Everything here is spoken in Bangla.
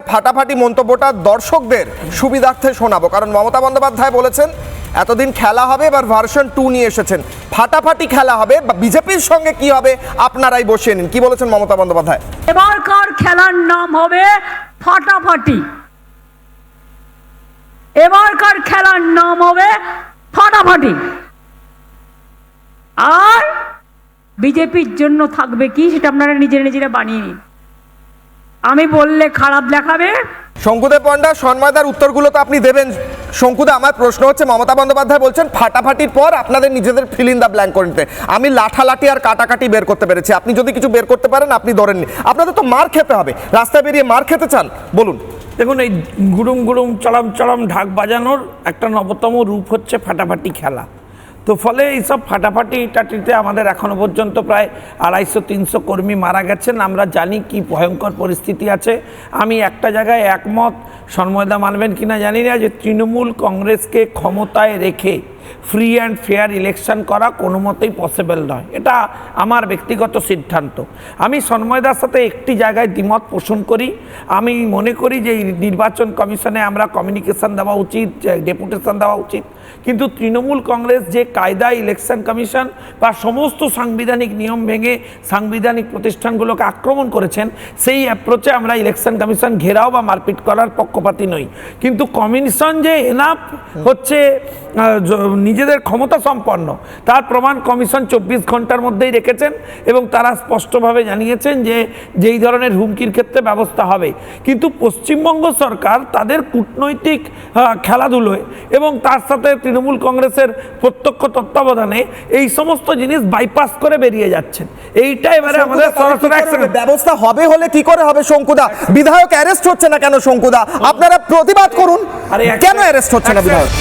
ফাটাফাটি মন্তব্যটা দর্শকদের সুবিধার্থে শোনাবো, কারণ মমতা বন্দ্যোপাধ্যায় বলেছেন এতদিন খেলা হবে, এবার ভার্সন 2 নিয়ে এসেছেন, ফাটাফাটি খেলা হবে, বিজেপির সঙ্গে কি হবে আপনারাই বসিয়ে নিন। কি বলেছেন মমতা বন্দ্যোপাধ্যায়? এবারকার খেলার নাম হবে ফাটাফাটি। এবারকার খেলার নাম হবে ফাটাফাটি। আর বিজেপির জন্য থাকবে কি সেটা আপনারা নিজেরা বানিয়ে নিন। আমি বললে খারাপ দেখাবে। শঙ্কুদেব পণ্ডা, সন্ময়দার উত্তরগুলো তো আপনি দেবেন। শঙ্কুদা, আমার প্রশ্ন হচ্ছে, মমতা বন্দ্যোপাধ্যায় বলছেন ফাটাফাটির পর আপনাদের নিজেদের ফিল ইন দ্য ব্ল্যাঙ্ক করতে। আমি লাঠালাঠি আর কাটাকাটি বের করতে পেরেছি, আপনি যদি কিছু বের করতে পারেন আপনি ধরেননি। আপনাদের তো মার খেতে হবে, রাস্তায় বেরিয়ে মার খেতে চান, বলুন। দেখুন, এই গুড়ুম গুড়ুম চড়াম চড়াম ঢাক বাজানোর একটা নবতম রূপ হচ্ছে ফাটাফাটি খেলা। তো ফলে এইসব ফাটাফাটি টাটিতে আমাদের এখনো পর্যন্ত প্রায় 250-300 কর্মী মারা গেছেন। আমরা জানি কি ভয়ঙ্কর পরিস্থিতি আছে। আমি একটা জায়গায় একমত, সন্ময়দা মানবেন কিনা জানি না, যে তৃণমূল কংগ্রেসকে ক্ষমতায় রেখে ফ্রি অ্যান্ড ফেয়ার ইলেকশন করা কোনো মতেই পসিবল নয়। এটা আমার ব্যক্তিগত সিদ্ধান্ত। আমি সন্ময়দার সাথে একটি জায়গায় দ্বিমত পোষণ করি। আমি মনে করি যে এই নির্বাচন কমিশনে আমরা কমিউনিকেশন দেওয়া উচিত, ডেপুটেশন দেওয়া উচিত, কিন্তু তৃণমূল কংগ্রেস যে কায়দায় ইলেকশন কমিশন বা সমস্ত সাংবিধানিক নিয়ম ভেঙে সাংবিধানিক প্রতিষ্ঠানগুলোকে আক্রমণ করেছেন, সেই অ্যাপ্রোচে আমরা ইলেকশন কমিশন ঘেরাও বা মারপিট করার পক্ষপাতী নই। কিন্তু কমিশন যে এনাফ হচ্ছে নিজেদের ক্ষমতা সম্পন্ন, তার প্রমাণ কমিশন 24 ঘন্টার মধ্যেই রেখেছেন এবং তারা স্পষ্টভাবে জানিয়েছেন যে যেই ধরনের হুমকির ক্ষেত্রে ব্যবস্থা হবে। কিন্তু পশ্চিমবঙ্গ সরকার তাদের কূটনৈতিক খেলাধুলোয় এবং তার সাথে তৃণমূল কংগ্রেসের প্রত্যক্ষ তত্ত্বাবধানে এই সমস্ত জিনিস বাইপাস করে বেরিয়ে যাচ্ছেন। এইটা এবারে আমাদের ব্যবস্থা হবে, হলে কি করে হবে শঙ্কুদা? বিধায়ক অ্যারেস্ট হচ্ছে না কেন শঙ্কুদা? আপনারা প্রতিবাদ করুন, কেন অ্যারেস্ট হচ্ছে না বিধায়ক?